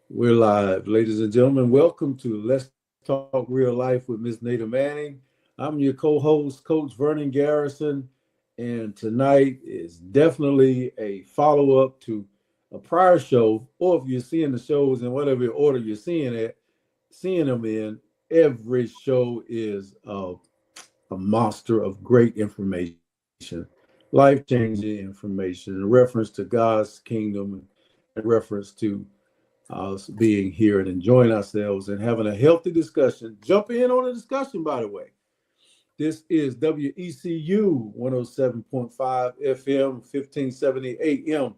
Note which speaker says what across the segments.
Speaker 1: We're live, ladies and gentlemen. Welcome to Let's Talk Real Life with Miss Nada Manning. I'm your co-host, Coach Vernon Garrison, and tonight is definitely a follow-up to a prior show. Or if you're seeing the shows in whatever order you're seeing them in, every show is a monster of great information, life-changing information in reference to God's kingdom and reference to us being here and enjoying ourselves and having a healthy discussion. Jump in on the discussion, by the way. This is WECU 107.5 FM, 1570 AM,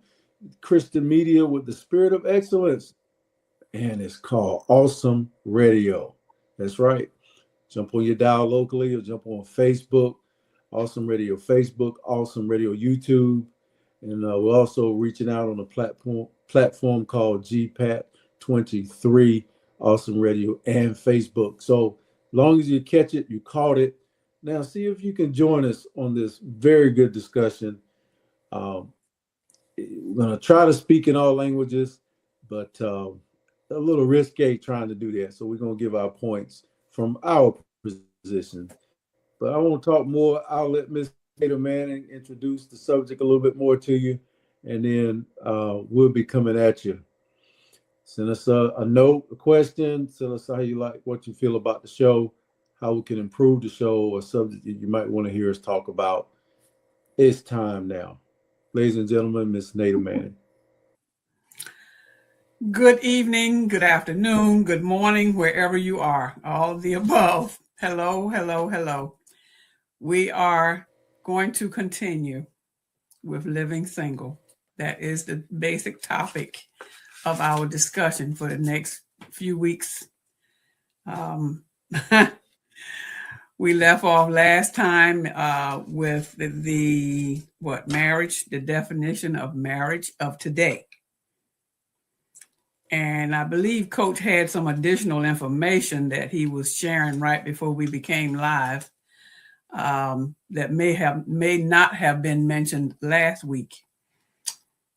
Speaker 1: Christian media with the spirit of excellence, and it's called Awesome Radio. That's right. Jump on your dial locally or jump on Facebook, Awesome Radio Facebook, Awesome Radio YouTube, and we're also reaching out on a platform called GPAT 23, Awesome Radio, and Facebook. So long as you catch it, you caught it. Now see if you can join us on this very good discussion. Um, we're going to try to speak in all languages, but a little risque trying to do that. So we're going to give our points from our position. But I want to talk more. I'll let Miss Nada Manning introduce the subject a little bit more to you, and then we'll be coming at you. Send us a note, a question. Tell us how you like, what you feel about the show, how we can improve the show, or subject that you might want to hear us talk about. It's time now. Ladies and gentlemen, Miss Nada Manning.
Speaker 2: Good evening, good afternoon, good morning, wherever you are, all of the above. Hello, hello, hello. We are going to continue with living single. That is the basic topic of our discussion for the next few weeks. We left off last time with the marriage, the definition of marriage of today. And I believe Coach had some additional information that he was sharing right before we became live that may not have been mentioned last week.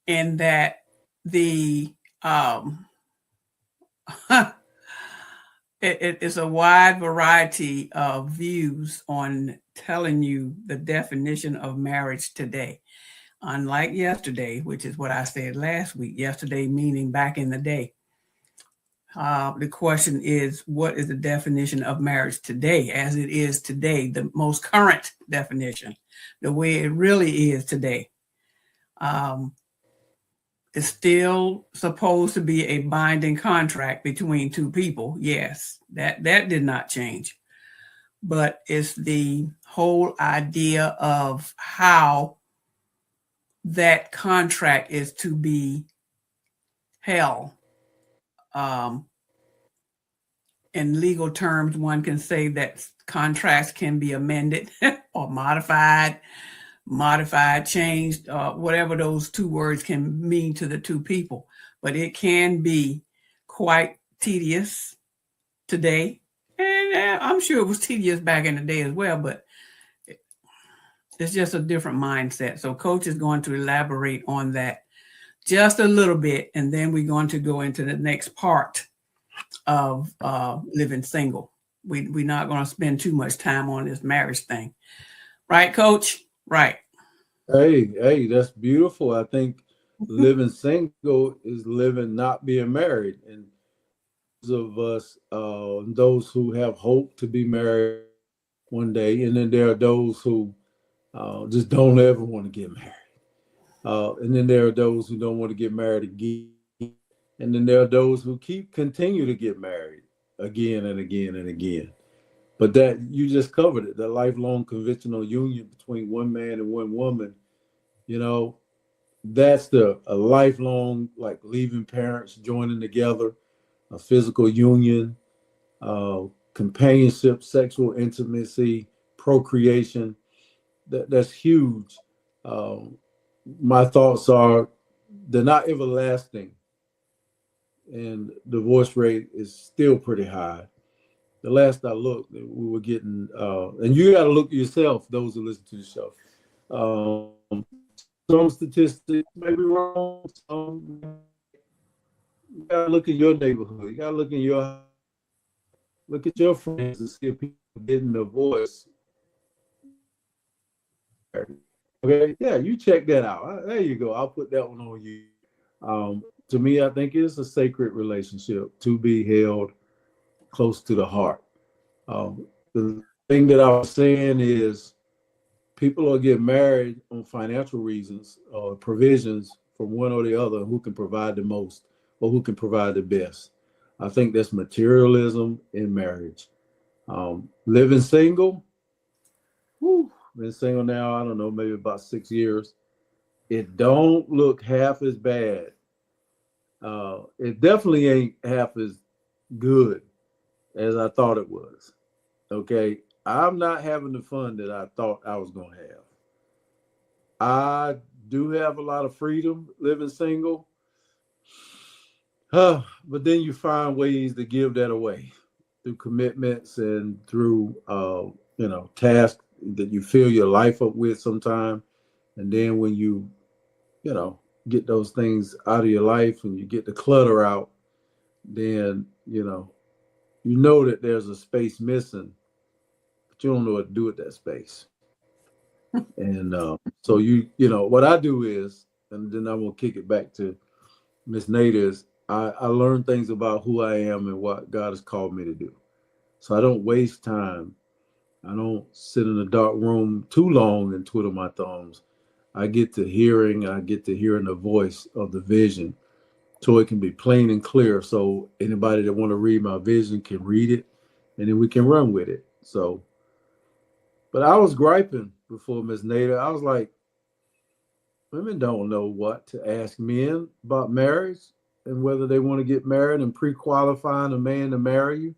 Speaker 2: And that the it is a wide variety of views on telling you the definition of marriage today. Unlike yesterday, which is what I said last week, yesterday meaning back in the day. The question is, what is the definition of marriage today, as it is today, the most current definition, the way it really is today? It's still supposed to be a binding contract between two people. Yes, that did not change. But it's the whole idea of how that contract is to be held. In legal terms, one can say that contracts can be amended or modified, changed, whatever those two words can mean to the two people. But it can be quite tedious today. And I'm sure it was tedious back in the day as well, but it's just a different mindset. So Coach is going to elaborate on that just a little bit, and then we're going to go into the next part of living single. We're not going to spend too much time on this marriage thing. Right, Coach? Right.
Speaker 1: Hey, that's beautiful. I think living single is living not being married. And those of us, those who have hope to be married one day, and then there are those who just don't ever want to get married. And then there are those who don't want to get married again. And then there are those who continue to get married again and again and again. But that you just covered it, the lifelong conventional union between one man and one woman, you know, that's a lifelong, like leaving parents, joining together, a physical union, companionship, sexual intimacy, procreation. That's huge. My thoughts are they're not everlasting, and divorce rate is still pretty high. The last I looked, we were getting, and you got to look yourself, those who listen to the show. Some statistics may be wrong. Some, You gotta look at your neighborhood. You gotta look at your friends and see if people getting a voice. Okay, yeah, you check that out. There you go. I'll put that one on you. To me, I think it's a sacred relationship to be held close to the heart. The thing that I was saying is people will get married on financial reasons or provisions from one or the other who can provide the most or who can provide the best. I think that's materialism in marriage. Living single, whew, been single now, I don't know, maybe about 6 years. It don't look half as bad. It definitely ain't half as good as I thought it was. Okay. I'm not having the fun that I thought I was going to have. I do have a lot of freedom living single. But then you find ways to give that away through commitments and through, tasks that you fill your life up with sometime. And then when you know, get those things out of your life and you get the clutter out, then, you know that there's a space missing, but you don't know what to do with that space. And so what I do is, and then I'm gonna kick it back to Miss Nate is I learn things about who I am and what God has called me to do. So I don't waste time. I don't sit in a dark room too long and twiddle my thumbs. I get to hearing the voice of the vision so it can be plain and clear. So anybody that want to read my vision can read it and then we can run with it. So, but I was griping before Miss Nada. I was like, women don't know what to ask men about marriage and whether they want to get married and pre-qualifying a man to marry you.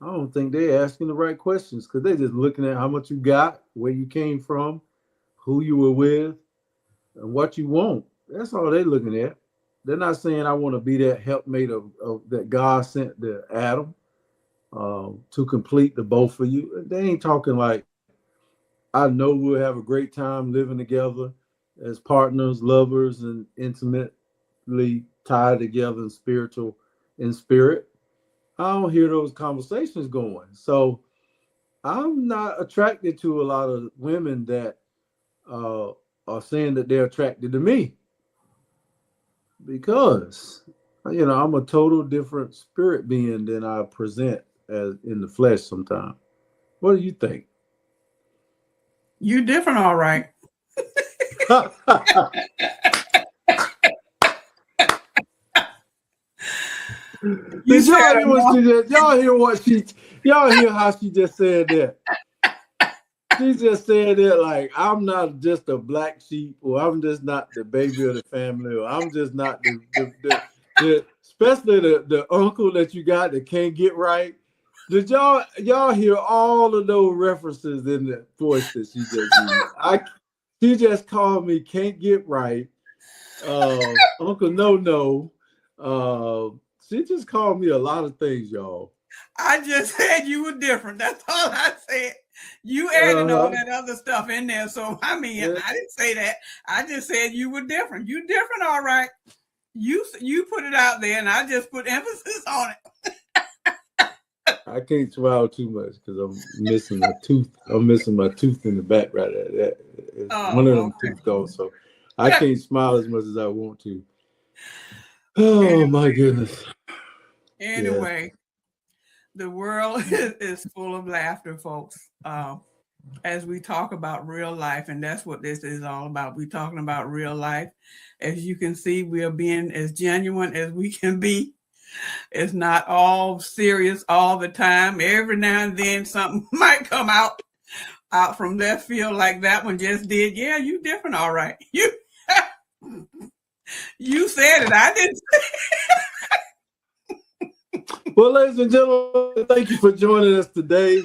Speaker 1: I don't think they're asking the right questions because they're just looking at how much you got, where you came from, who you were with, and what you want. That's all they're looking at. They're not saying I want to be that helpmate of that God sent to Adam to complete the both of you. They ain't talking like I know we'll have a great time living together as partners, lovers, and intimately tied together in spirit. I don't hear those conversations going. So I'm not attracted to a lot of women that are saying that they're attracted to me because I'm a total different spirit being than I present as in the flesh sometimes. What do you think?
Speaker 2: You different, all right.
Speaker 1: Did y'all hear how she just said that? She just said that like I'm not just a black sheep, or I'm just not the baby of the family, or I'm just not the especially the uncle that you got that can't get right. Did y'all hear all of those references in the voice that she just used? She just called me can't get right. Uncle No. She just called me a lot of things, y'all.
Speaker 2: I just said you were different. That's all I said. You added all that other stuff in there. So I mean, yeah. I didn't say that. I just said you were different. You different, all right. You put it out there, and I just put emphasis on it.
Speaker 1: I can't smile too much because I'm missing a tooth. I'm missing my tooth in the back right there. One of them teeth gone, so I can't smile as much as I want to. Oh my goodness.
Speaker 2: Anyway, the world is full of laughter, folks. As we talk about real life, and that's what this is all about. We're talking about real life. As you can see, we are being as genuine as we can be. It's not all serious all the time. Every now and then something might come out from left field like that one just did. Yeah, you different, all right. You said it. I didn't say
Speaker 1: it. Well, ladies and gentlemen, thank you for joining us today.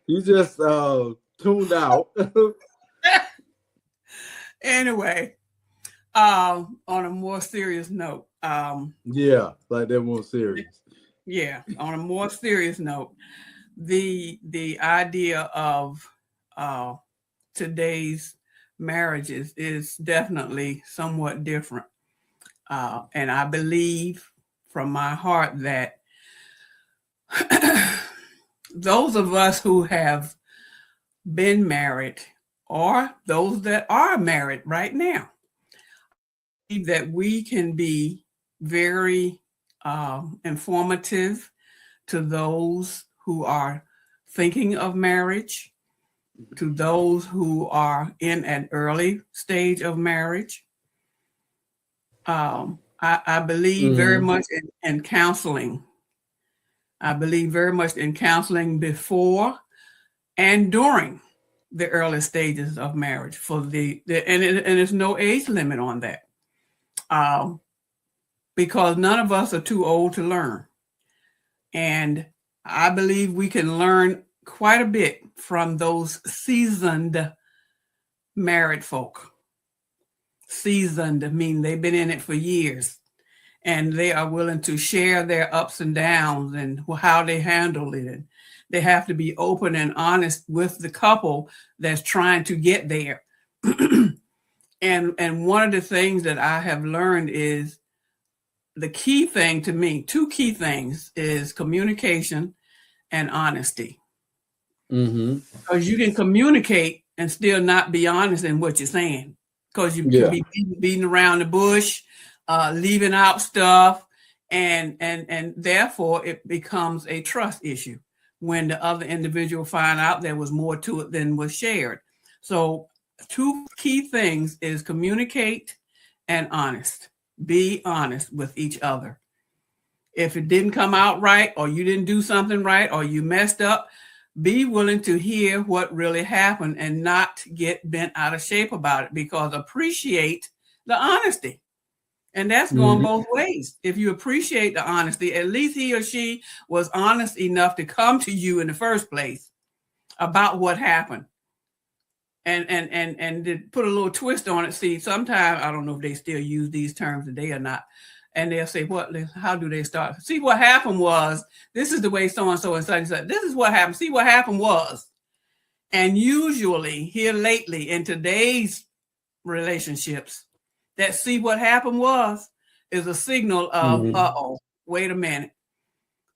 Speaker 1: You just tuned out.
Speaker 2: Anyway, on a more serious note.
Speaker 1: Yeah, like they're more serious.
Speaker 2: Yeah, on a more serious note, the idea of today's marriages is definitely somewhat different. And I believe from my heart that those of us who have been married or those that are married right now, that we can be very informative to those who are thinking of marriage, to those who are in an early stage of marriage. I believe very much in counseling. I believe very much in counseling before and during the early stages of marriage and there's no age limit on that. Because none of us are too old to learn. And I believe we can learn quite a bit from those seasoned married folk. Seasoned mean they've been in it for years, and they are willing to share their ups and downs and how they handle it. And they have to be open and honest with the couple that's trying to get there. And one of the things that I have learned is the key thing to me, two key things, is communication and honesty. Because you can communicate and still not be honest in what you're saying. Because you can be beating around the bush, leaving out stuff, and therefore it becomes a trust issue when the other individual find out there was more to it than was shared. So two key things is communicate and honest. Be honest with each other. If it didn't come out right, or you didn't do something right, or you messed up, be willing to hear what really happened and not get bent out of shape about it, because appreciate the honesty. And that's going both ways. If you appreciate the honesty, at least he or she was honest enough to come to you in the first place about what happened. And to put a little twist on it. See, sometimes, I don't know if they still use these terms today or not. And they'll say, how do they start? See, what happened was, this is the way so-and-so and such and such. This is what happened. See, what happened was. And usually here lately in today's relationships, that see what happened was is a signal of, wait a minute.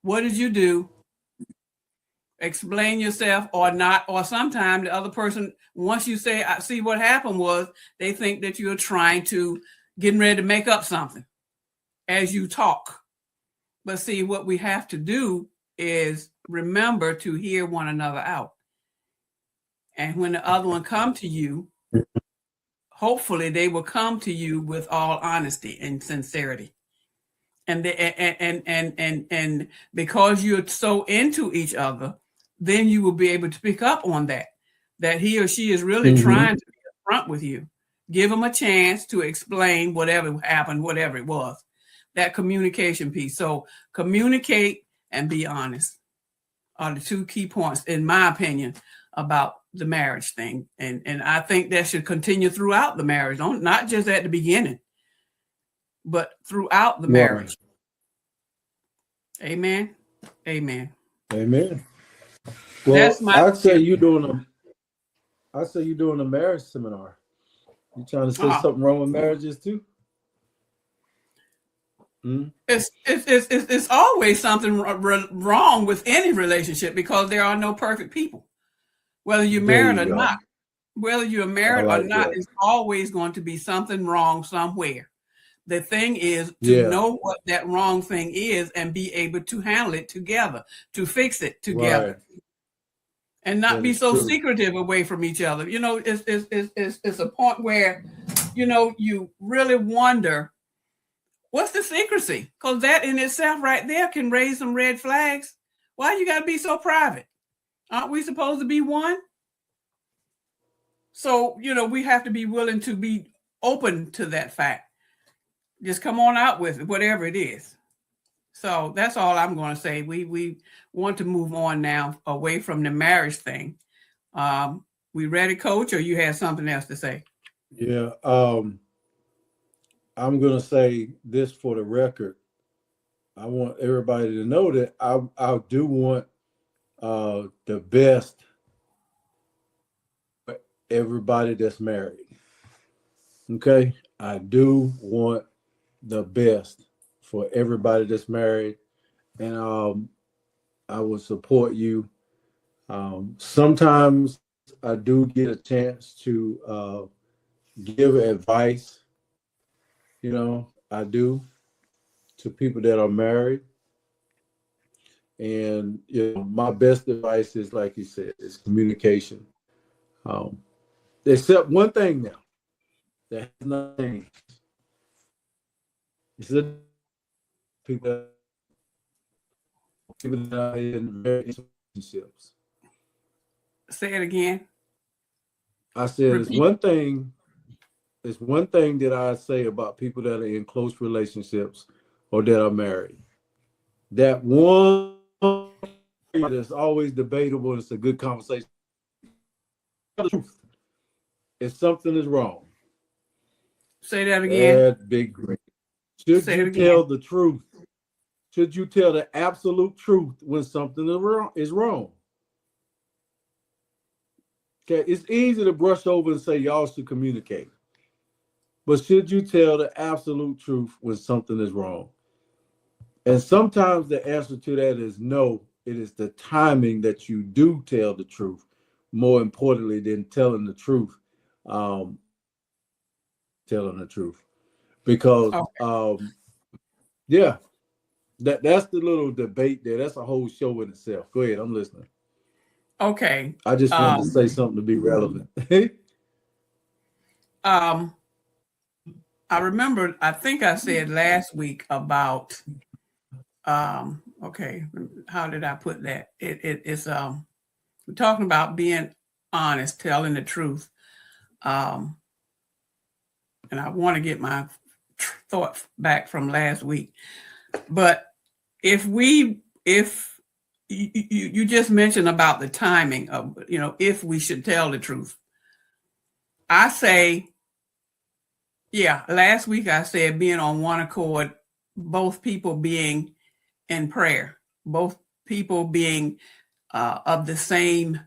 Speaker 2: What did you do? Explain yourself or not. Or sometimes the other person, once you say, I see what happened was, they think that you're trying to getting ready to make up something as you talk. But see, what we have to do is remember to hear one another out. And when the other one come to you, hopefully they will come to you with all honesty and sincerity. And because you're so into each other, then you will be able to pick up on that he or she is really trying to be upfront with you. Give them a chance to explain whatever happened, whatever it was. That communication piece. So communicate and be honest are the two key points, in my opinion, about the marriage thing. And I think that should continue throughout the marriage, not just at the beginning, but throughout the marriage. Amen. Amen.
Speaker 1: Amen. Well, I'd say you're doing a marriage seminar. You trying to say something wrong with marriages too?
Speaker 2: It's always something wrong with any relationship, because there are no perfect people. Whether you're married or not, it's always going to be something wrong somewhere. The thing is to know what that wrong thing is and be able to handle it together, to fix it together, and not be so secretive away from each other. You know, it's a point where, you really wonder, what's the secrecy? Because that in itself right there can raise some red flags. Why you got to be so private? Aren't we supposed to be one? So, we have to be willing to be open to that fact. Just come on out with it, whatever it is. So that's all I'm going to say. We want to move on now away from the marriage thing. We ready, Coach, or you had something else to say?
Speaker 1: Yeah. I'm going to say this for the record. I want everybody to know that I do want the best for everybody that's married. Okay? I do want the best for everybody that's married, and I will support you. Sometimes I do get a chance to give advice. I do, to people that are married. And my best advice is, like you said, is communication. Um, except one thing now that has not changed. It's the people that are in very relationships.
Speaker 2: Say it again.
Speaker 1: I said
Speaker 2: Repeat.
Speaker 1: It's one thing that I say about people that are in close relationships or that are married. That one that's always debatable. It's a good conversation. The truth. If something is wrong,
Speaker 2: say that again.
Speaker 1: That big green. Should
Speaker 2: Say
Speaker 1: you
Speaker 2: it again.
Speaker 1: tell the truth? Should you tell the absolute truth when something is wrong? Okay, it's easy to brush over and say y'all should communicate. But should you tell the absolute truth when something is wrong? And sometimes the answer to that is no. It is the timing that you do tell the truth, more importantly than telling the truth. Telling the truth, because yeah, that's the little debate there. That's a whole show in itself. Go ahead, I'm listening.
Speaker 2: Okay.
Speaker 1: I just wanted to say something to be relevant.
Speaker 2: I remember, I think I said last week about, okay, how did I put that? It's, we're talking about being honest, telling the truth. And I want to get my thought back from last week. But if you just mentioned about the timing of, if we should tell the truth, I say, yeah, last week I said being on one accord, both people being in prayer, both people being of the same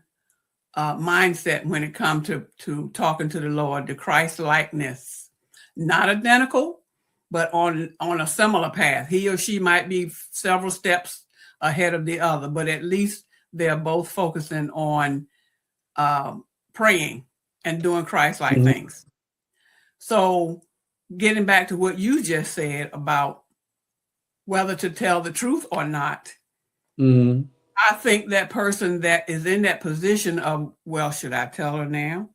Speaker 2: mindset when it comes to talking to the Lord, the Christ likeness, not identical, but on a similar path. He or she might be several steps ahead of the other, but at least they're both focusing on praying and doing Christ-like things. So getting back to what you just said about whether to tell the truth or not, I think that person that is in that position of, well, should I tell her now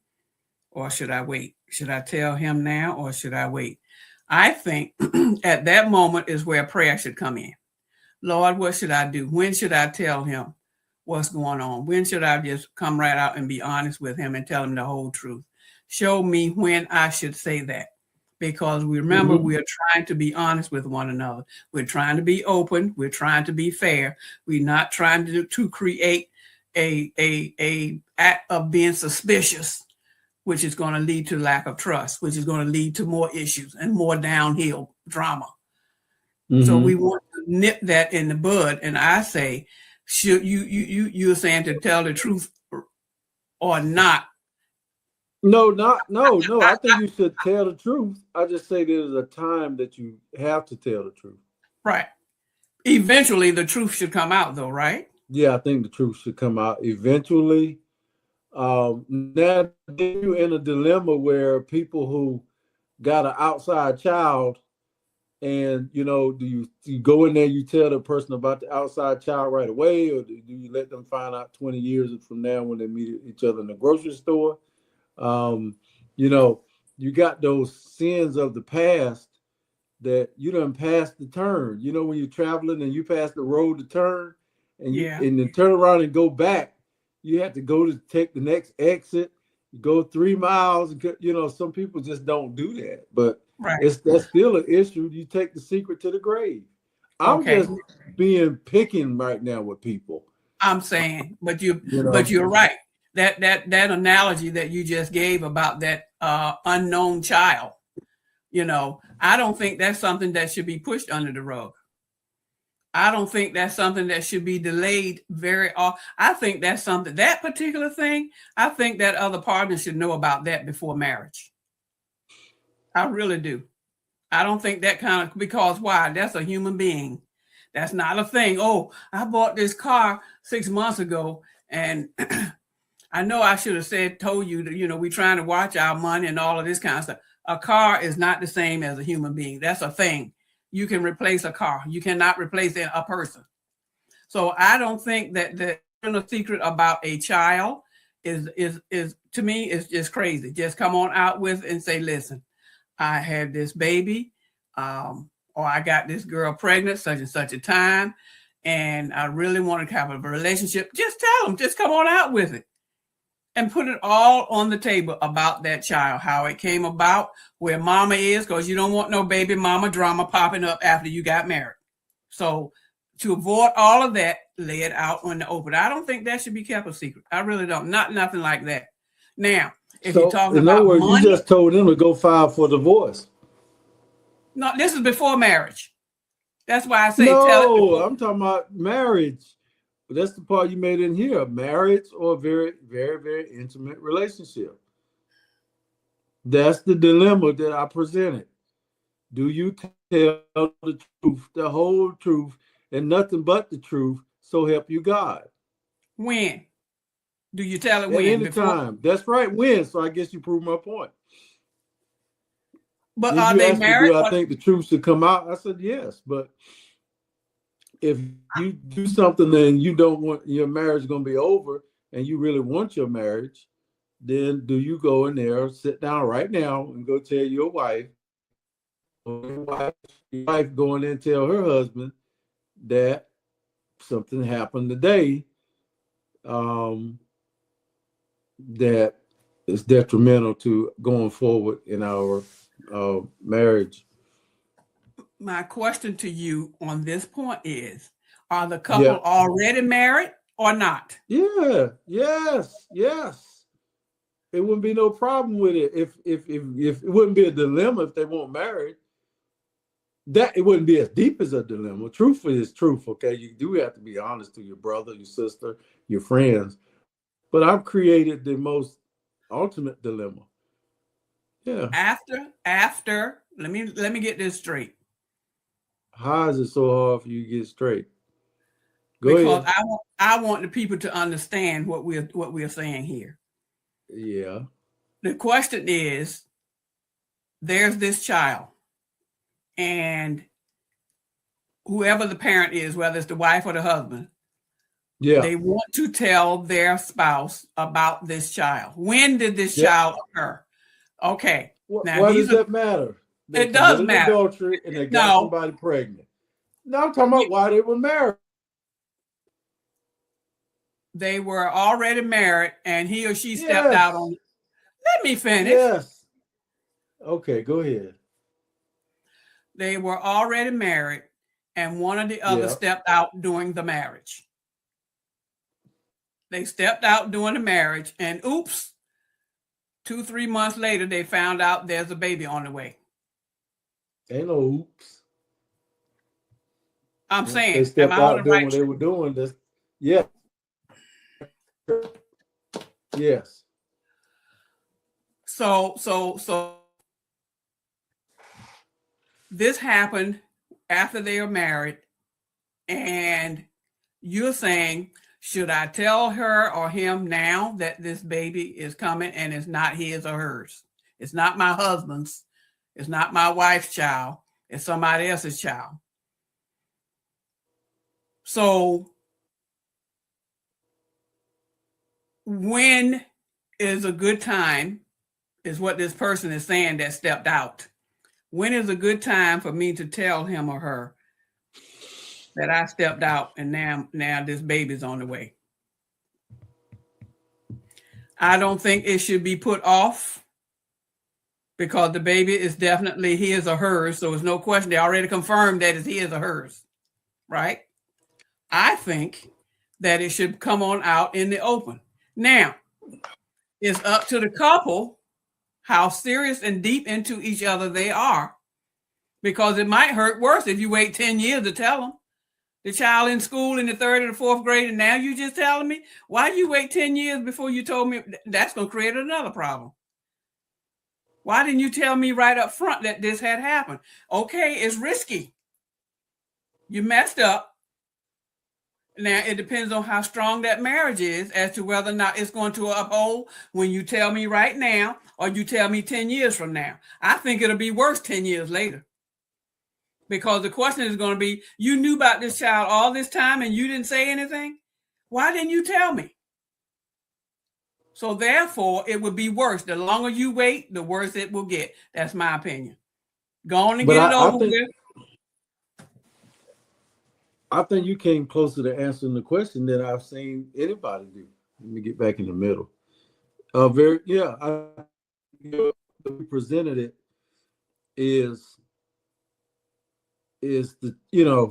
Speaker 2: or should I wait? Should I tell him now or should I wait? I think at that moment is where prayer should come in. Lord, what should I do? When should I tell him what's going on? When should I just come right out and be honest with him and tell him the whole truth? Show me when I should say that. Because we remember we are trying to be honest with one another. We're trying to be open. We're trying to be fair. We're not trying to create a act of being suspicious, which is going to lead to lack of trust, which is going to lead to more issues and more downhill drama. So we want to nip that in the bud. And I say, should you're saying to tell the truth or not?
Speaker 1: No. I think you should tell the truth. I just say there's a time that you have to tell the truth.
Speaker 2: Right. Eventually, the truth should come out, though, right?
Speaker 1: Yeah, I think the truth should come out eventually. Now you're in a dilemma where people who got an outside child, and do you go in there, you tell the person about the outside child right away, or do you let them find out 20 years from now when they meet each other in the grocery store? You got those sins of the past that you done passed the turn. When you're traveling and you pass the road to turn, and and then turn around and go back, you have to go to take the next exit, go 3 miles. Some people just don't do that, but that's still an issue. You take the secret to the grave. I'm just being picking right now with people.
Speaker 2: I'm saying, but you're right. That analogy that you just gave about that unknown child, I don't think that's something that should be pushed under the rug. I don't think that's something that should be delayed very often. I think that's something, that particular thing, I think that other partner should know about that before marriage. I really do. I don't think that kind of, because why? That's a human being. That's not a thing. Oh, I bought this car 6 months ago, and I know I should have told you that, we're trying to watch our money and all of this kind of stuff. A car is not the same as a human being. That's a thing. You can replace a car. You cannot replace a person. So I don't think that the secret about a child is to me, is just crazy. Just come on out with and say, listen, I had this baby, or I got this girl pregnant such and such a time, and I really want to have a relationship. Just tell them, just come on out with it and put it all on the table about that child, how it came about, where mama is, because you don't want no baby mama drama popping up after you got married. So to avoid all of that, lay it out on the open. I don't think that should be kept a secret. I really don't. Nothing like that. Now, if you're talking about
Speaker 1: in other words,
Speaker 2: money,
Speaker 1: you just told them to go file for divorce.
Speaker 2: No, this is before marriage. That's why I say
Speaker 1: no. I'm talking about marriage. That's the part you made in here: marriage or a very, very, very intimate relationship. That's the dilemma that I presented. Do you tell the truth, the whole truth, and nothing but the truth, so help you God?
Speaker 2: When? Do you tell it when?
Speaker 1: At any time. That's right, when. So I guess you proved my point.
Speaker 2: But are they married?
Speaker 1: Do I think the truth should come out? I said yes. But if you do something and you don't want your marriage going to be over and you really want your marriage, then do you go in there, sit down right now and go tell your wife, or your wife go in there and tell her husband that something happened today that is detrimental to going forward in our marriage?
Speaker 2: My question to you on this point is, are the couple already married or not?
Speaker 1: Yeah, yes. It wouldn't be no problem with it if it wouldn't be a dilemma if they weren't married. That it wouldn't be as deep as a dilemma. Truth is truth, okay? You do have to be honest to your brother, your sister, your friends. But I've created the most ultimate dilemma. Yeah.
Speaker 2: After, let me get this straight.
Speaker 1: How is it so hard for you to get straight?
Speaker 2: Because I want the people to understand what we're saying here.
Speaker 1: Yeah.
Speaker 2: The question is, there's this child, and whoever the parent is, whether it's the wife or the husband, they want to tell their spouse about this child. When did this child occur? Okay.
Speaker 1: Now, why does that matter?
Speaker 2: It does matter.
Speaker 1: Adultery and they got somebody pregnant. Now I'm talking about why they were married.
Speaker 2: They were already married, and he or she stepped out on. Let me finish.
Speaker 1: Yes. Okay, go ahead.
Speaker 2: They were already married, and one or the other stepped out during the marriage. They stepped out during the marriage, and oops, 2-3 months later, they found out there's a baby on the way.
Speaker 1: Ain't no oops.
Speaker 2: I'm saying
Speaker 1: they stepped out doing what they were doing. This, yeah. Yes.
Speaker 2: So this happened after they were married, and you're saying, should I tell her or him now that this baby is coming and it's not his or hers? It's not my husband's. It's not my wife's child. It's somebody else's child. So when is a good time, is what this person is saying that stepped out. When is a good time for me to tell him or her that I stepped out and now this baby's on the way? I don't think it should be put off, because the baby is definitely his or hers. So there's no question. They already confirmed that it's his or hers, right? I think that it should come on out in the open. Now, it's up to the couple how serious and deep into each other they are, because it might hurt worse if you wait 10 years to tell them. The child in school in the 3rd or the 4th grade, and now you just telling me? Why you wait 10 years before you told me? That's going to create another problem. Why didn't you tell me right up front that this had happened? Okay, it's risky. You messed up. Now, it depends on how strong that marriage is as to whether or not it's going to uphold when you tell me right now or you tell me 10 years from now. I think it'll be worse 10 years later. Because the question is going to be, you knew about this child all this time and you didn't say anything? Why didn't you tell me? So therefore, it would be worse. The longer you wait, the worse it will get. That's my opinion. Go on and get it over with.
Speaker 1: I think you came closer to answering the question than I've seen anybody do. Let me get back in the middle. We presented it is the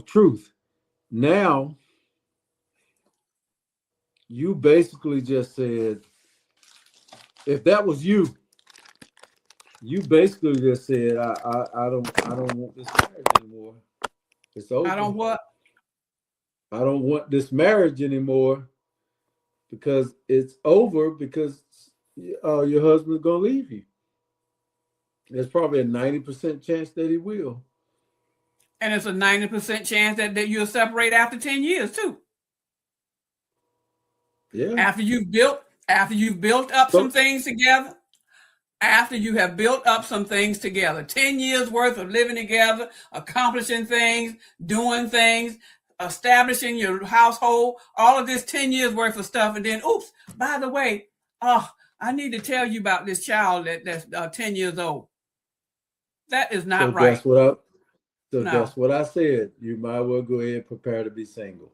Speaker 1: truth. Now, you basically just said, if that was you basically just said, I don't want this marriage anymore. It's over.
Speaker 2: I don't what?
Speaker 1: I don't want this marriage anymore because it's over because your husband's going to leave you. There's probably a 90% chance that he will.
Speaker 2: And it's a 90% chance that you'll separate after 10 years too.
Speaker 1: Yeah.
Speaker 2: After you've built up some things together, after you have built up some things together, 10 years worth of living together, accomplishing things, doing things, establishing your household, all of this 10 years worth of stuff. And then, oops, by the way, I need to tell you about this child that's 10 years old. That is not right.
Speaker 1: That's what I said. You might well go ahead and prepare to be single.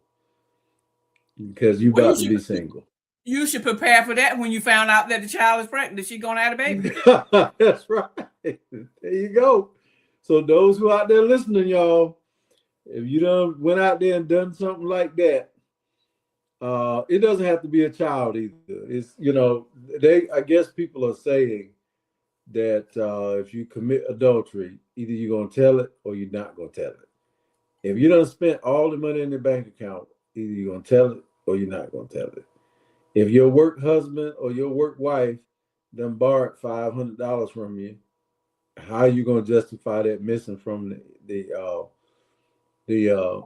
Speaker 1: Because you're about to be single.
Speaker 2: You should prepare for that when you found out that the child is pregnant. Is she going to have a baby?
Speaker 1: That's right. There you go. So those who out there listening, y'all, if you done went out there and done something like that, it doesn't have to be a child either. It's, I guess people are saying that if you commit adultery, either you're going to tell it or you're not going to tell it. If you done spent all the money in the bank account, either you're going to tell it or you're not going to tell it. If your work husband or your work wife done borrowed $500 from you, how are you going to justify that missing from the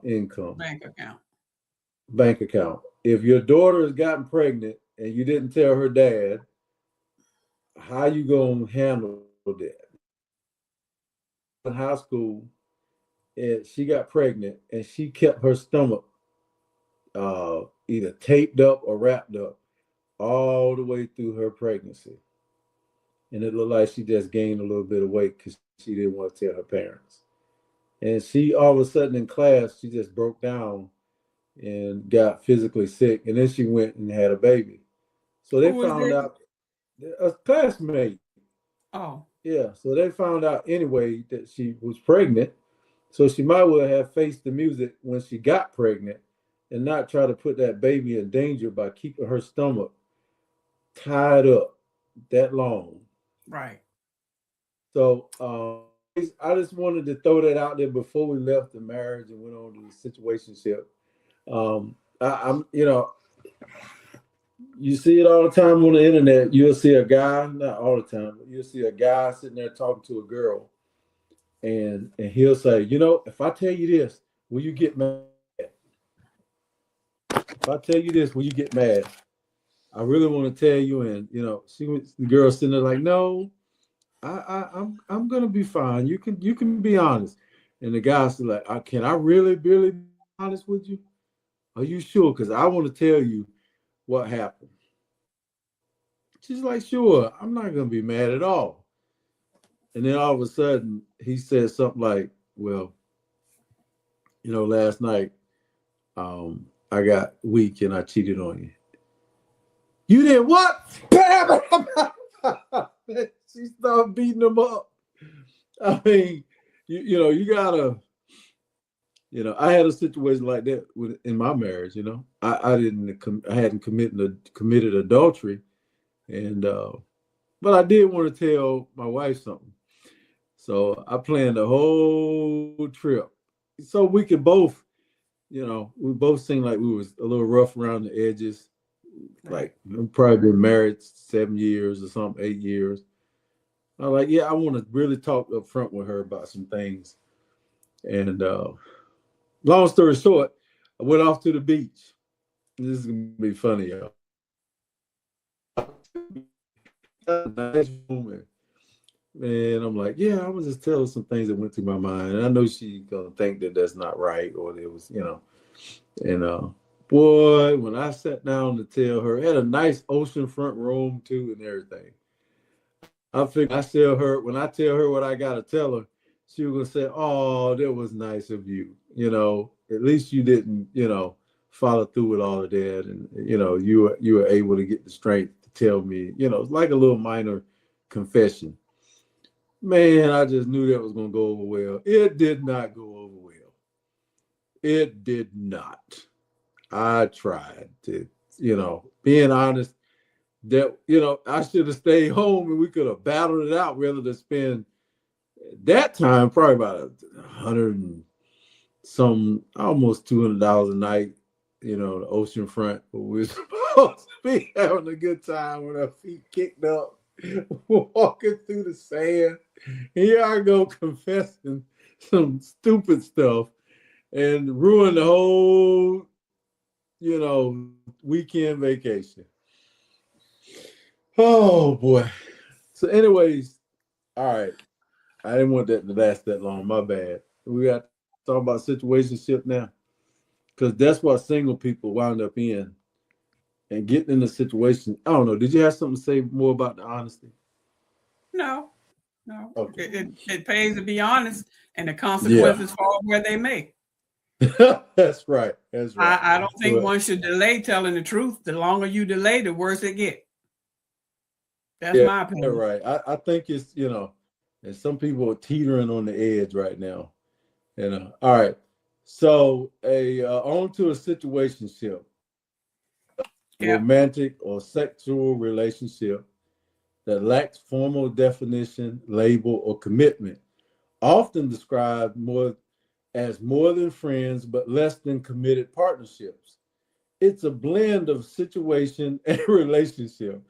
Speaker 1: income? Bank account. If your daughter has gotten pregnant and you didn't tell her dad, how are you going to handle that? In high school, and she got pregnant and she kept her stomach either taped up or wrapped up all the way through her pregnancy. And it looked like she just gained a little bit of weight because she didn't want to tell her parents. And she, all of a sudden in class, she just broke down and got physically sick. And then she went and had a baby. So they found out, a classmate.
Speaker 2: Oh.
Speaker 1: Yeah, so they found out anyway that she was pregnant. So she might well have faced the music when she got pregnant and not try to put that baby in danger by keeping her stomach tied up that long.
Speaker 2: Right.
Speaker 1: So I just wanted to throw that out there before we left the marriage and went on to the situationship. You see it all the time on the internet. You'll see a guy, not all the time, but you'll see a guy sitting there talking to a girl, and he'll say, if I tell you this, will you get mad? If I tell you this, will you get mad? I really want to tell you, and the girl sitting there like, no, I'm gonna be fine. You can be honest. And the guy's like, can I really be honest with you? Are you sure? Because I want to tell you what happened. She's like, sure, I'm not gonna be mad at all. And then all of a sudden he said something like, well, last night I got weak and I cheated on you. You did what? She started beating him up. I mean, you gotta, I had a situation like that in my marriage. I hadn't committed adultery, and but I did want to tell my wife something. So I planned the whole trip so we could both, we both seemed like we was a little rough around the edges. Like we've probably been married 7 years or something, 8 years. I was like, yeah, I want to really talk up front with her about some things. And long story short, I went off to the beach. This is gonna be funny, y'all. Nice woman. And I'm like, yeah, I was just telling some things that went through my mind. And I know she's gonna think that that's not right, or it was, And boy, when I sat down to tell her, had a nice oceanfront room too, and everything. I figured when I tell her what I gotta tell her, she was gonna say, "Oh, that was nice of you. At least you didn't, follow through with all of that, and you were able to get the strength to tell me. It's like a little minor confession." Man, I just knew that was gonna go over well. It did not go over well. It did not. I tried to, being honest, that, I should have stayed home and we could have battled it out rather than spend that time, probably about 100 and some, almost $200 a night, the ocean front. But we were supposed to be having a good time with our feet kicked up, walking through the sand. Here I go confessing some stupid stuff and ruin the whole, weekend vacation. Oh boy. So, anyways, all right. I didn't want that to last that long. My bad. We got to talk about situationship now, because that's what single people wound up in and getting in a situation. I don't know. Did you have something to say more about the honesty?
Speaker 2: No.
Speaker 1: Okay.
Speaker 2: It pays to be honest, and the consequences fall where they may.
Speaker 1: That's right. That's right.
Speaker 2: I don't think one should delay telling the truth. The longer you delay, the worse it gets. That's my opinion.
Speaker 1: Right. I think it's, and some people are teetering on the edge right now. All right. So on to a situationship. Romantic or sexual relationship that lacks formal definition, label, or commitment, often described as more than friends, but less than committed partnerships. It's a blend of situation and relationship,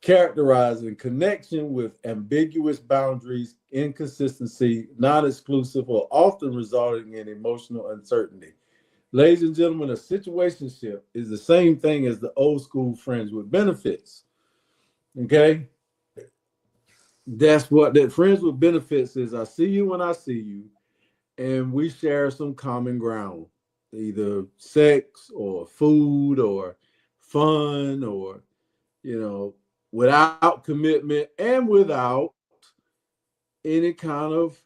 Speaker 1: characterizing connection with ambiguous boundaries, inconsistency, non-exclusive, or often resulting in emotional uncertainty. Ladies and gentlemen, a situationship is the same thing as the old school friends with benefits. Okay? That's what that friends with benefits is. I see you when I see you, and we share some common ground, either sex or food or fun or, without commitment and without any kind of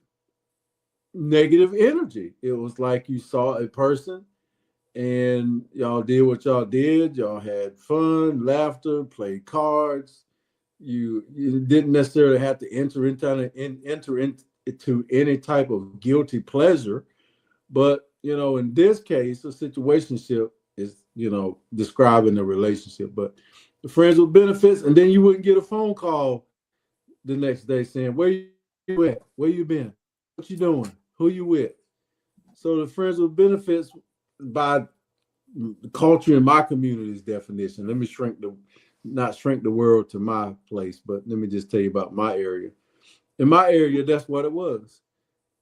Speaker 1: negative energy. It was like you saw a person and y'all did what y'all did. Y'all had fun, laughter, played cards. You didn't necessarily have to enter into any type of guilty pleasure. But, in this case, a situationship is, describing a relationship. But the friends with benefits, and then you wouldn't get a phone call the next day saying, "Where you at? Where you been? What you doing? Who you with?" So the friends with benefits, by culture in my community's definition, let me not shrink the world to my place, but let me just tell you about my area. In my area, that's what it was.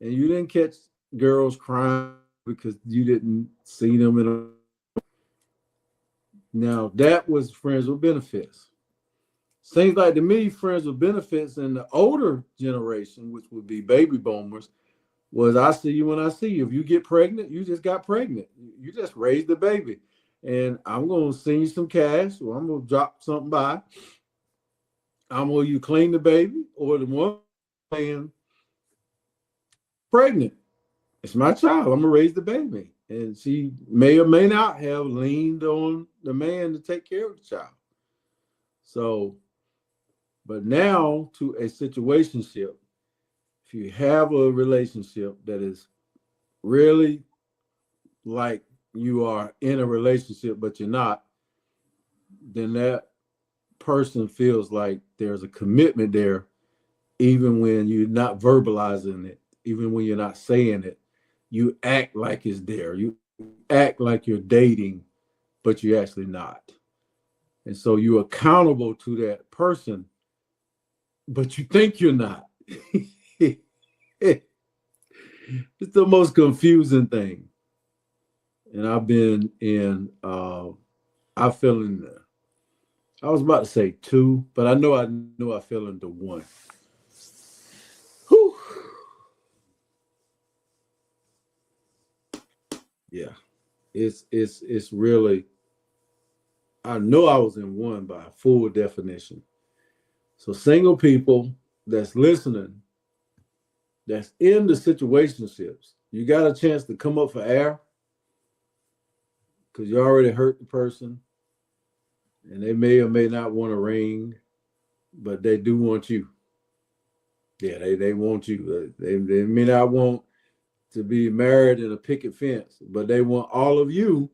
Speaker 1: And you didn't catch girls crying because you didn't see them in a... Now, that was friends with benefits. Seems like to me, friends with benefits in the older generation, which would be baby boomers, was I see you when I see you. If you get pregnant, you just got pregnant. You just raised the baby. And I'm going to send you some cash, or I'm going to drop something by. I'm going to clean the baby, or the one saying, pregnant. It's my child. I'm going to raise the baby. And she may or may not have leaned on the man to take care of the child. So, but now to a situationship, if you have a relationship that is really like you are in a relationship, but you're not, then that person feels like there's a commitment there, even when you're not verbalizing it, even when you're not saying it. You act like it's there. You act like you're dating, but you're actually not. And so you're accountable to that person, but you think you're not. It's the most confusing thing. And I've been in, I fell in, I was about to say two, but I fell into one. Whew. Yeah, it's really, I know I was in one by full definition. So single people that's listening, that's in the situationships, you got a chance to come up for air because you already hurt the person and they may or may not want to ring, but they do want you. Yeah, they want you. They may not want to be married in a picket fence, but they want all of you.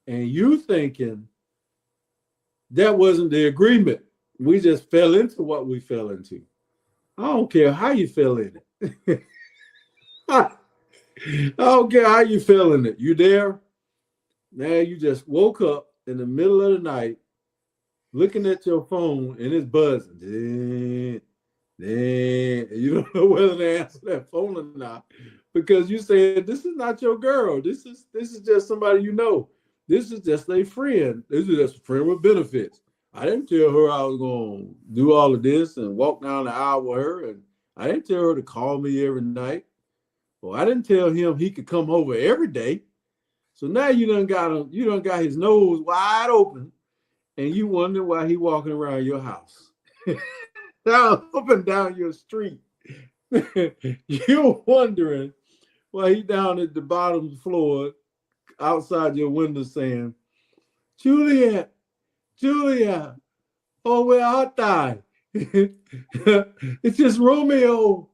Speaker 1: And you thinking that wasn't the agreement. We just fell into what we fell into. I don't care how you fell in it. I don't care how you fell in it. You there? Now you just woke up in the middle of the night looking at your phone and it's buzzing. You don't know whether to answer that phone or not because you said this is not your girl. This is just somebody you know. This is just a friend. This is just a friend with benefits. I didn't tell her I was going to do all of this and walk down the aisle with her, and I didn't tell her to call me every night. Well, I didn't tell him he could come over every day. So now you done got his nose wide open, and you wonder why he walking around your house, down up and down your street. You're wondering why he down at the bottom floor outside your window saying, Juliet, oh, where art thou? It's just Romeo.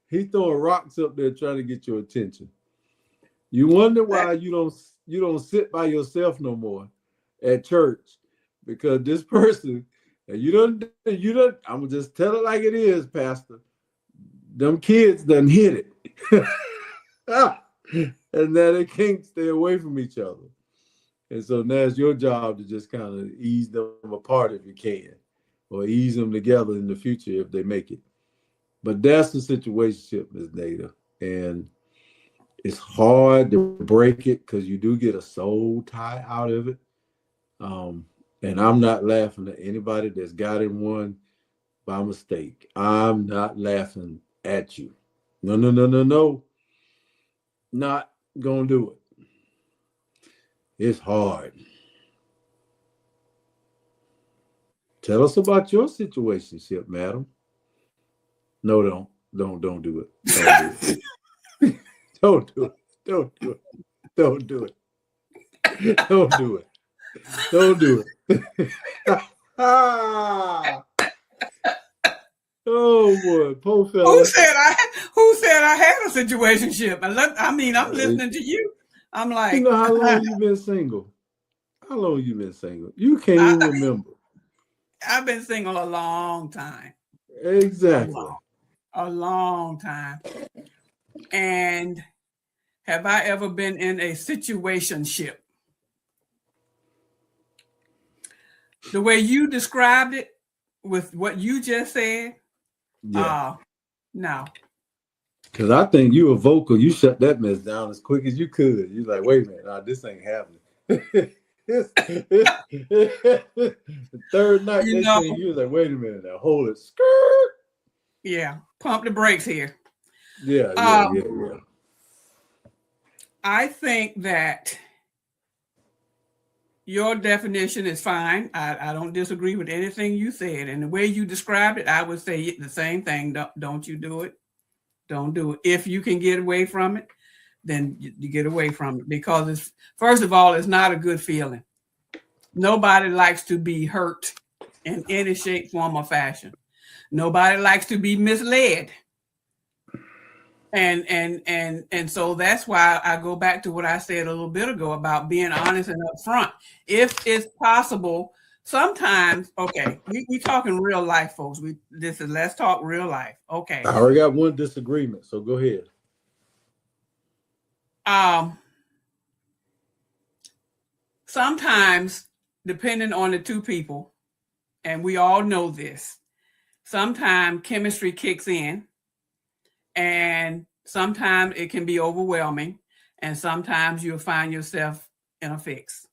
Speaker 1: He's throwing rocks up there trying to get your attention. You wonder why you don't sit by yourself no more at church because this person, and you don't. I'm gonna just tell it like it is, Pastor. Them kids done hit it, and now they can't stay away from each other. And so now it's your job to just kind of ease them apart if you can, or ease them together in the future if they make it. But that's the situation, Ms. Nada. And it's hard to break it because you do get a soul tie out of it. And I'm not laughing at anybody that's got in one by mistake. I'm not laughing at you. No. Not gonna do it. It's hard. Tell us about your situationship, madam. No, don't do it. Don't do it. Don't do it. Don't do it. Don't do it. Don't do it. Oh boy, poor fella.
Speaker 2: Who said I had a situationship? I'm listening to you. I'm like,
Speaker 1: you know how long you been single? How long you been single? You can't even remember.
Speaker 2: I've been single a long time.
Speaker 1: Exactly.
Speaker 2: A long time. And have I ever been in a situationship? The way you described it with what you just said, no.
Speaker 1: Because I think you were vocal. You shut that mess down as quick as you could. You're like, wait a minute, nah, this ain't happening. The third night, you was like, wait a minute, now hold it. Skirt.
Speaker 2: Yeah, pump the brakes here.
Speaker 1: Yeah.
Speaker 2: I think that your definition is fine. I don't disagree with anything you said. And the way you described it, I would say the same thing. Don't you do it. Don't do it. If you can get away from it, then you get away from it. Because first of all, it's not a good feeling. Nobody likes to be hurt in any shape, form, or fashion. Nobody likes to be misled. And so that's why I go back to what I said a little bit ago about being honest and upfront. If it's possible, sometimes, okay, we talking real life, folks. Let's talk real life. Okay.
Speaker 1: I already got one disagreement, so go ahead.
Speaker 2: Sometimes, depending on the two people, and we all know this, sometimes chemistry kicks in, and sometimes it can be overwhelming, and sometimes you'll find yourself in a fix.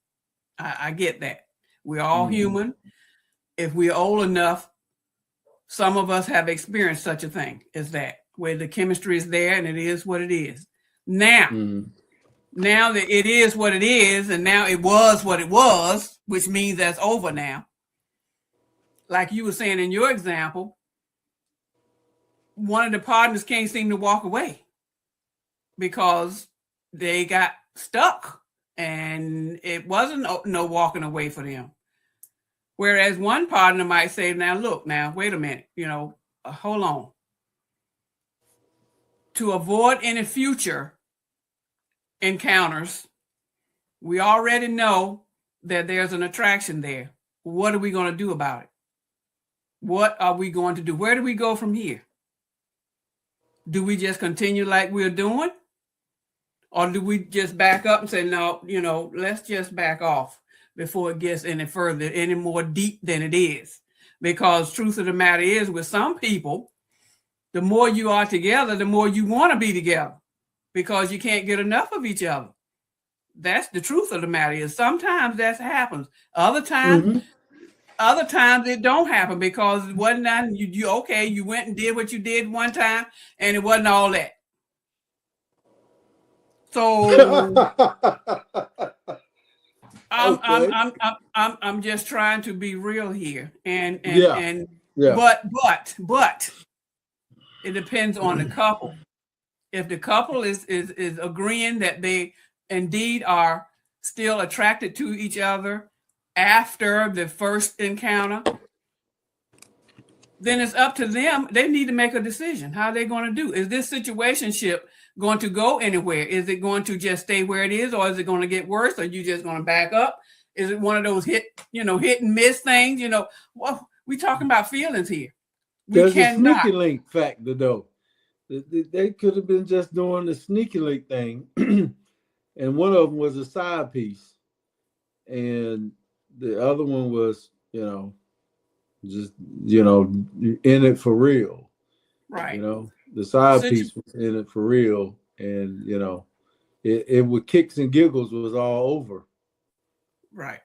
Speaker 2: I get that. We're all human. If we're old enough, some of us have experienced such a thing as that, where the chemistry is there and it is what it is. Now that it is what it is, and now it was what it was, which means that's over now. Like you were saying in your example, one of the partners can't seem to walk away because they got stuck and it wasn't no walking away for them. Whereas one partner might say, now look, now wait a minute, hold on. To avoid any future encounters, we already know that there's an attraction there. What are we going to do about it? What are we going to do? Where do we go from here? Do we just continue like we're doing? Or do we just back up and say, no, let's just back off before it gets any further, any more deep than it is? Because truth of the matter is, with some people, the more you are together, the more you want to be together because you can't get enough of each other. That's the truth of the matter is sometimes that happens. Other times it don't happen because it wasn't that you went and did what you did one time and it wasn't all that. So I'm just trying to be real here, but it depends on the couple. If the couple is agreeing that they indeed are still attracted to each other after the first encounter, then it's up to them. They need to make a decision. How are they going to do? Is this situationship going to go anywhere? Is it going to just stay where it is, or is it going to get worse? Or are you just going to back up? Is it one of those hit and miss things? Well, we talking about feelings here.
Speaker 1: There's a sneaky link factor, though. They could have been just doing the sneaky link thing, and one of them was a side piece, and the other one was, just in it for real.
Speaker 2: Right.
Speaker 1: The side piece was in it for real, and it with kicks and giggles was all over.
Speaker 2: Right.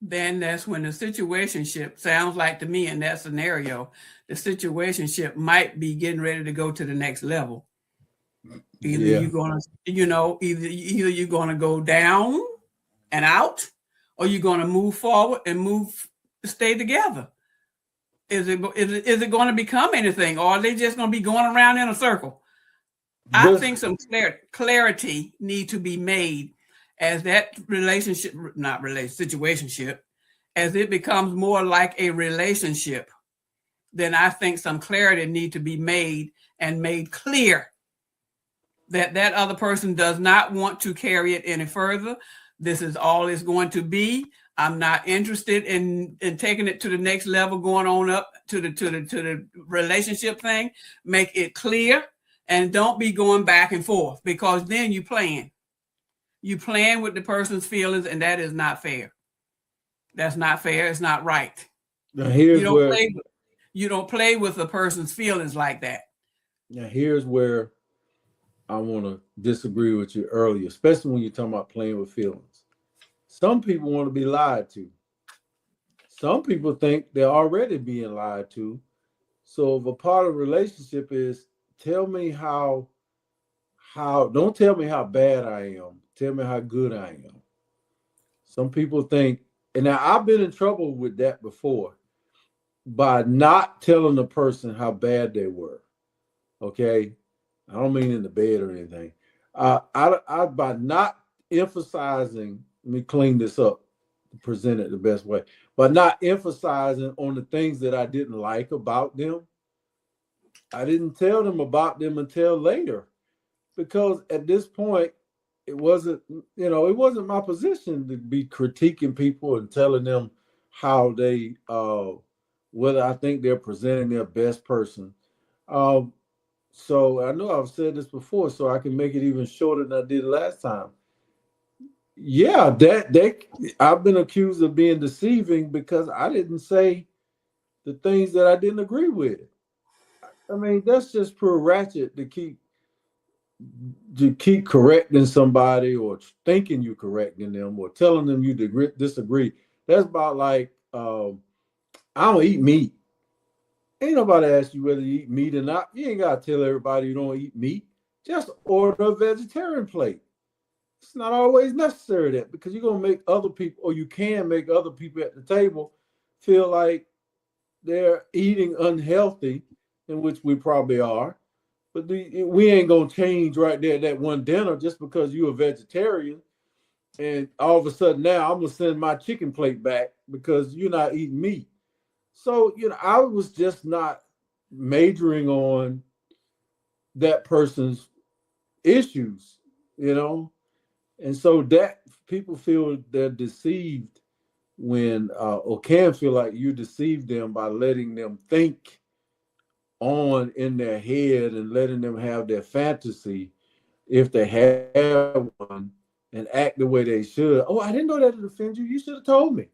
Speaker 2: Then that's when the situationship sounds like to me in that scenario, the situationship might be getting ready to go to the next level. Either you're gonna, either you're gonna go down and out, or you're gonna move forward and stay together. Is it going to become anything, or are they just going to be going around in a circle? I think some clarity need to be made as that situationship, as it becomes more like a relationship. Then I think some clarity need to be made and made clear that other person does not want to carry it any further. This is all it's going to be. I'm not interested in taking it to the next level, going on up to the relationship thing. Make it clear and don't be going back and forth, because then you playing with the person's feelings, and that is not fair. That's not fair. It's not right.
Speaker 1: Now
Speaker 2: you don't play with a person's feelings like that.
Speaker 1: Now here's where I want to disagree with you earlier, especially when you're talking about playing with feelings. Some people want to be lied to. Some people think they're already being lied to. So if a part of a relationship is, tell me how don't tell me how bad I am. Tell me how good I am. Some people think, and now I've been in trouble with that before, by not telling the person how bad they were. Okay? I don't mean in the bed or anything. I by not emphasizing, let me clean this up to present it the best way, but not emphasizing on the things that I didn't like about them. I didn't tell them about them until later, because at this point, it wasn't my position to be critiquing people and telling them how they, whether I think they're presenting their best person. So I know I've said this before, so I can make it even shorter than I did last time. Yeah, I've been accused of being deceiving because I didn't say the things that I didn't agree with. I mean, that's just pure ratchet to keep correcting somebody or thinking you correcting them or telling them you disagree. That's about like I don't eat meat. Ain't nobody ask you whether you eat meat or not. You ain't gotta tell everybody you don't eat meat. Just order a vegetarian plate. It's not always necessary that because you're gonna make other people, or you can make other people at the table feel like they're eating unhealthy, in which we probably are. But we ain't gonna change right there at that one dinner just because you're a vegetarian. And all of a sudden now I'm gonna send my chicken plate back because you're not eating meat. So, I was just not majoring on that person's issues, And so that people feel they're deceived when, or can feel like you deceived them by letting them think on in their head and letting them have their fantasy if they have one and act the way they should. Oh, I didn't know that would offend you. You should have told me.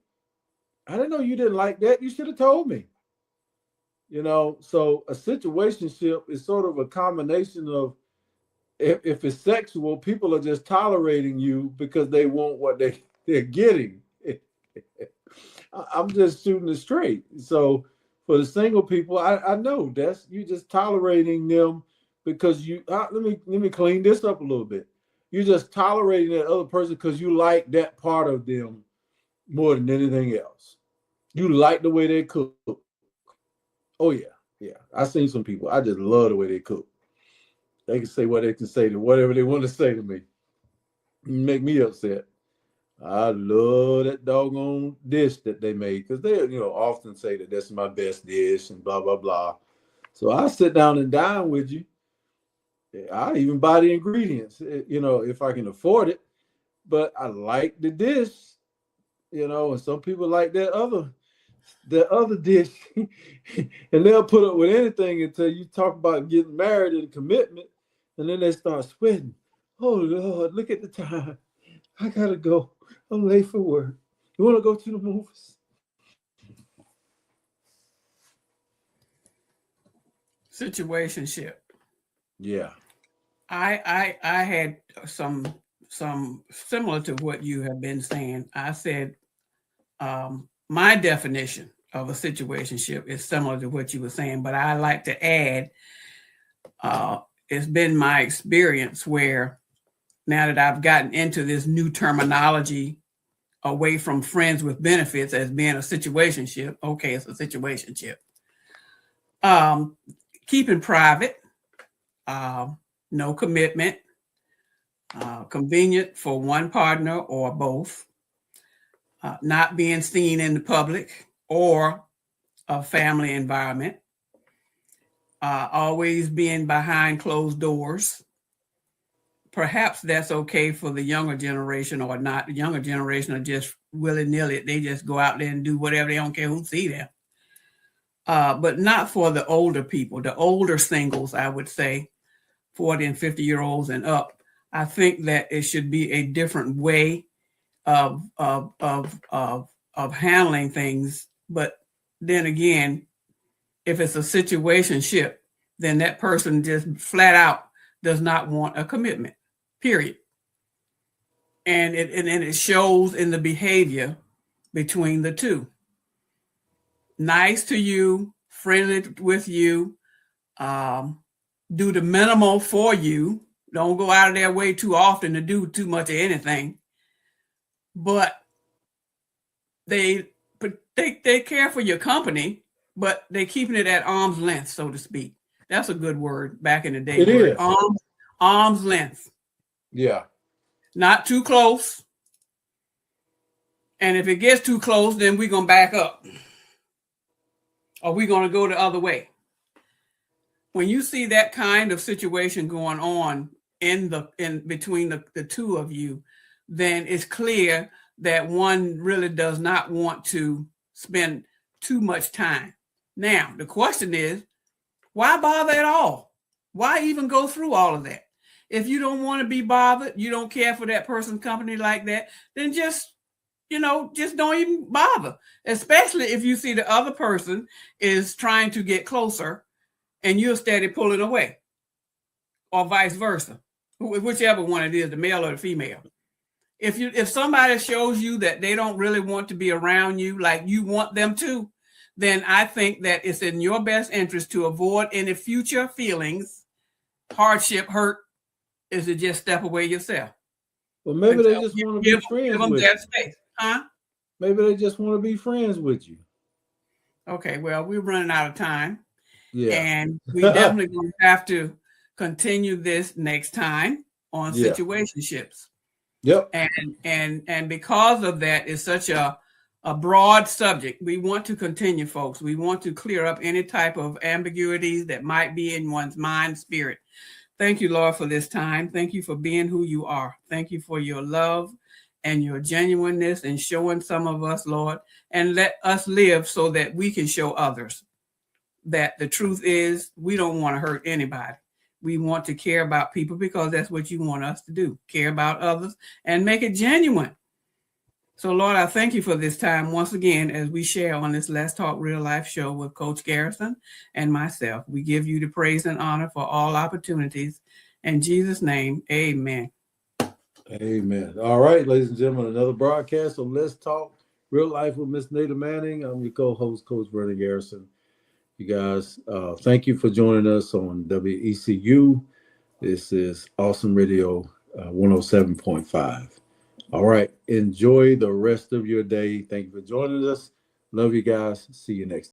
Speaker 1: I didn't know you didn't like that. You should have told me. So a situationship is sort of a combination of if it's sexual, people are just tolerating you because they want what they're getting. I'm just shooting it straight. So for the single people, I know that's you just tolerating them because let me clean this up a little bit. You're just tolerating that other person because you like that part of them more than anything else. You like the way they cook. Oh yeah. I seen some people. I just love the way they cook. They can say what they can say to whatever they want to say to me. Make me upset. I love that doggone dish that they made because they, often say that that's my best dish and blah, blah, blah. So I sit down and dine with you. I even buy the ingredients, if I can afford it. But I like the dish, and some people like that other dish. And they'll put up with anything until you talk about getting married and commitment. And then they start sweating. Oh, Lord, look at the time. I got to go. I'm late for work. You want to go to the movies?
Speaker 2: Situationship.
Speaker 1: Yeah.
Speaker 2: I had some similar to what you have been saying. I said my definition of a situationship is similar to what you were saying, but I like to add it's been my experience where now that I've gotten into this new terminology away from friends with benefits as being a situationship. Okay, it's a situationship. Keeping private, no commitment, convenient for one partner or both, not being seen in the public or a family environment, always being behind closed doors. Perhaps that's okay for the younger generation or not. The younger generation are just willy-nilly. They just go out there and do whatever. They don't care who see them. But not for the older people, the older singles, I would say, 40 and 50-year-olds and up. I think that it should be a different way of handling things. But then again, if it's a situationship, then that person just flat out does not want a commitment, period. And it shows in the behavior between the two. Nice to you, friendly with you, do the minimal for you. Don't go out of their way too often to do too much of anything. But they care for your company, but they're keeping it at arm's length, so to speak. That's a good word back in the day.
Speaker 1: It is.
Speaker 2: Arm's length.
Speaker 1: Yeah.
Speaker 2: Not too close. And if it gets too close, then we're going to back up. Or we're going to go the other way. When you see that kind of situation going on in between the two of you, then it's clear that one really does not want to spend too much time. Now, the question is, why bother at all? Why even go through all of that? If you don't want to be bothered, you don't care for that person's company like that, then just, just don't even bother, especially if you see the other person is trying to get closer and you're steady pulling away, or vice versa, whichever one it is, the male or the female. If somebody shows you that they don't really want to be around you like you want them to, then I think that it's in your best interest to avoid any future feelings, hardship, hurt, is to just step away yourself.
Speaker 1: Well, maybe they just want to be friends with you.
Speaker 2: Space. Huh?
Speaker 1: Maybe they just want to be friends with you.
Speaker 2: Okay, well, we're running out of time.
Speaker 1: Yeah.
Speaker 2: And we definitely going to have to continue this next time on situationships.
Speaker 1: Yep.
Speaker 2: And because of that, it's such a broad subject. We want to continue, folks. We want to clear up any type of ambiguities that might be in one's mind, spirit. Thank you, Lord, for this time. Thank you for being who you are. Thank you for your love and your genuineness and showing some of us, Lord, and let us live so that we can show others that the truth is we don't want to hurt anybody. We want to care about people because that's what you want us to do, care about others and make it genuine. So, Lord, I thank you for this time once again as we share on this Let's Talk Real Life show with Coach Garrison and myself. We give you the praise and honor for all opportunities. In Jesus' name, amen.
Speaker 1: Amen. All right, ladies and gentlemen, another broadcast of Let's Talk Real Life with Miss Nada Manning. I'm your co-host, Coach Vernon Garrison. You guys, thank you for joining us on WECU. This is Awesome Radio 107.5. All right. Enjoy the rest of your day. Thank you for joining us. Love you guys. See you next time.